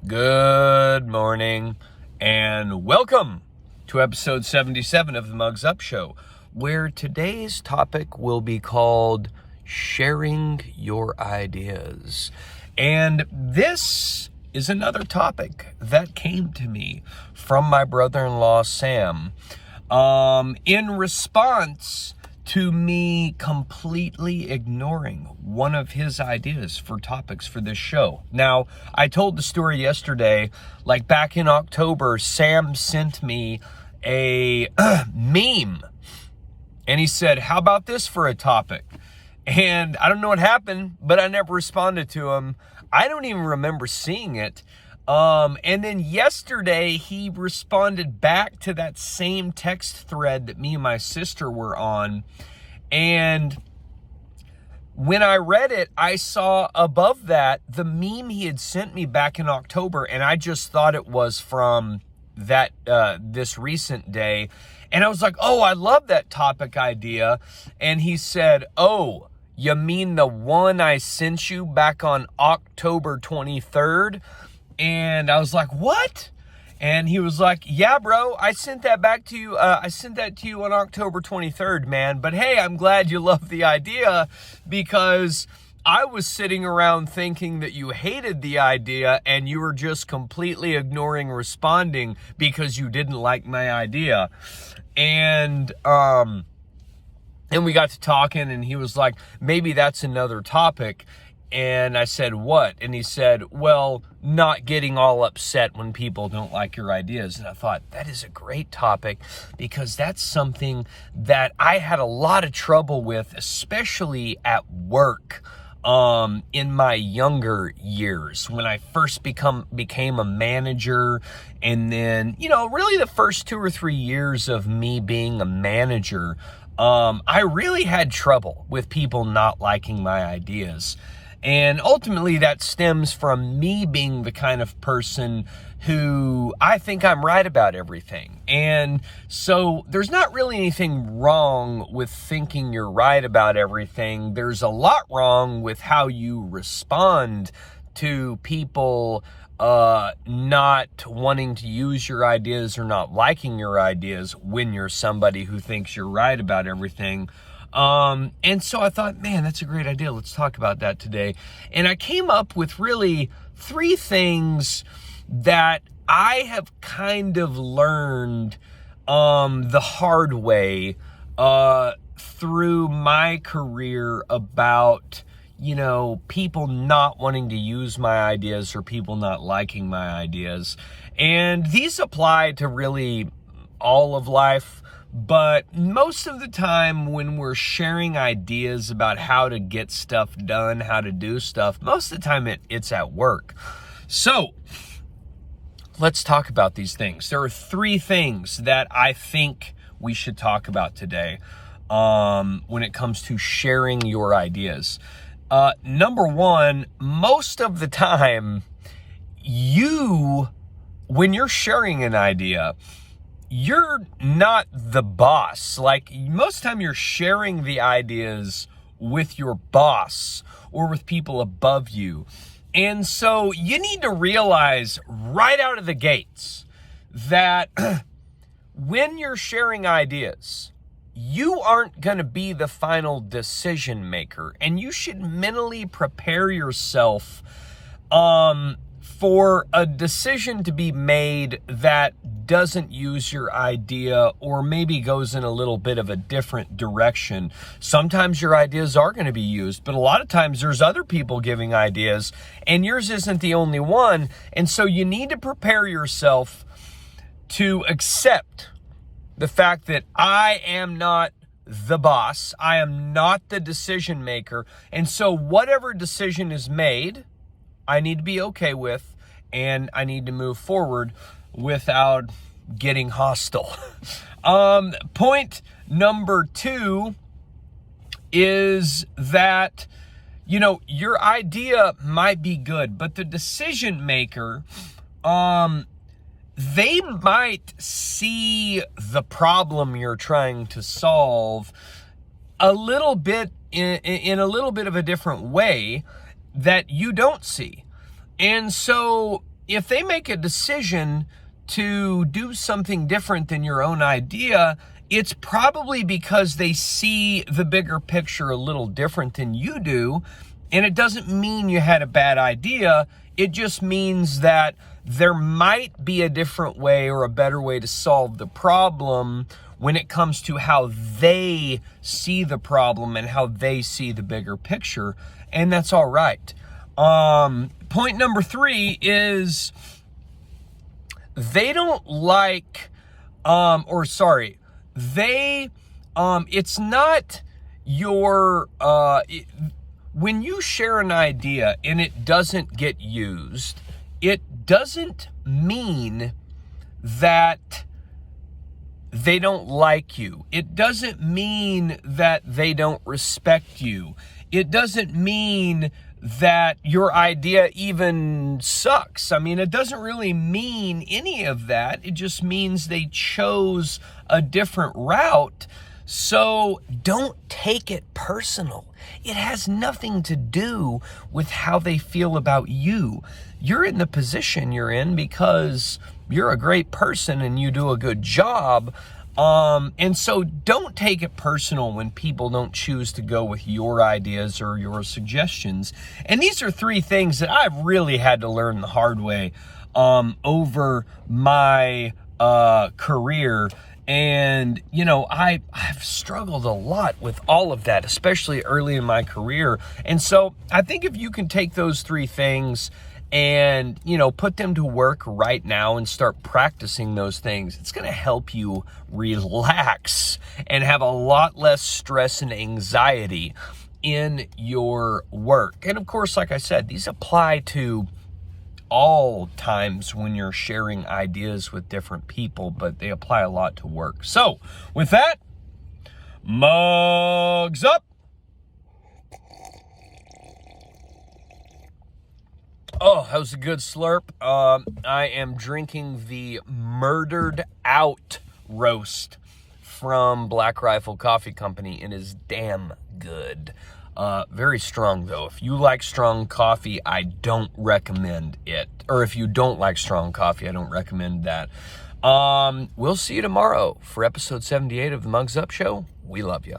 Good morning and welcome to episode 77 of the Mugs Up Show, where today's topic will be called sharing your ideas. And this is another topic that came to me from my brother-in-law, Sam, in response to me completely ignoring one of his ideas for topics for this show. Now, I told the story yesterday, like back in October, Sam sent me a meme, and he said, how about this for a topic? And I don't know what happened, but I never responded to him. I don't even remember seeing it. And then yesterday he responded back to that same text thread that me and my sister were on. And when I read it, I saw above that the meme he had sent me back in October. And I just thought it was from that, this recent day. And I was like, oh, I love that topic idea. And he said, oh, you mean the one I sent you back on October 23rd? And I was like, what? And he was like, yeah, bro, I sent that back to you. I sent that to you on October 23rd, man. But hey, I'm glad you love the idea, because I was sitting around thinking that you hated the idea and you were just completely ignoring responding because you didn't like my idea. And we got to talking, and he was like, maybe that's another topic. And I said, what? And he said, well, not getting all upset when people don't like your ideas. And I thought, that is a great topic, because that's something that I had a lot of trouble with, especially at work, in my younger years, when I first became a manager. And then, really the first 2 or 3 years of me being a manager, I really had trouble with people not liking my ideas. And ultimately that stems from me being the kind of person who I think I'm right about everything. And so there's not really anything wrong with thinking you're right about everything. There's a lot wrong with how you respond to people not wanting to use your ideas or not liking your ideas when you're somebody who thinks you're right about everything. And so I thought, man, that's a great idea. Let's talk about that today. And I came up with really 3 things that I have kind of learned, the hard way, through my career about, people not wanting to use my ideas or people not liking my ideas. And these apply to really all of life. But most of the time when we're sharing ideas about how to get stuff done, how to do stuff, most of the time it's at work. So let's talk about these things. There are 3 things that I think we should talk about today when it comes to sharing your ideas. Number 1, most of the time, when you're sharing an idea, you're not the boss. Like, most of the time you're sharing the ideas with your boss or with people above you. And so you need to realize right out of the gates that when you're sharing ideas, you aren't going to be the final decision maker, and you should mentally prepare yourself for a decision to be made that doesn't use your idea or maybe goes in a little bit of a different direction. Sometimes your ideas are going to be used, but a lot of times there's other people giving ideas and yours isn't the only one. And so you need to prepare yourself to accept the fact that I am not the boss. I am not the decision maker. And so whatever decision is made, I need to be okay with, and I need to move forward without getting hostile. Point number 2 is that, your idea might be good, but the decision maker, they might see the problem you're trying to solve a little bit in a little bit of a different way that you don't see. And so if they make a decision to do something different than your own idea, it's probably because they see the bigger picture a little different than you do. And it doesn't mean you had a bad idea. It just means that there might be a different way or a better way to solve the problem when it comes to how they see the problem and how they see the bigger picture. And that's all right. Point number 3 is they don't like, it's not your, when you share an idea and it doesn't get used, it doesn't mean that they don't like you. It doesn't mean that they don't respect you. It doesn't mean that your idea even sucks. I mean, it doesn't really mean any of that. It just means they chose a different route. So don't take it personal. It has nothing to do with how they feel about you. You're in the position you're in because you're a great person and you do a good job. And so don't take it personal when people don't choose to go with your ideas or your suggestions. And these are 3 things that I've really had to learn the hard way over my career. And, you know, I've struggled a lot with all of that, especially early in my career. And so I think if you can take those 3 things and, you know, put them to work right now and start practicing those things, it's going to help you relax and have a lot less stress and anxiety in your work. And of course, like I said, these apply to all times when you're sharing ideas with different people, but they apply a lot to work. So with that, mugs up. Oh, that was a good slurp. I am drinking the Murdered Out roast from Black Rifle Coffee Company. It is damn good. Very strong, though. If you like strong coffee, I don't recommend it. Or if you don't like strong coffee, I don't recommend that. We'll see you tomorrow for episode 78 of the Mugs Up Show. We love you.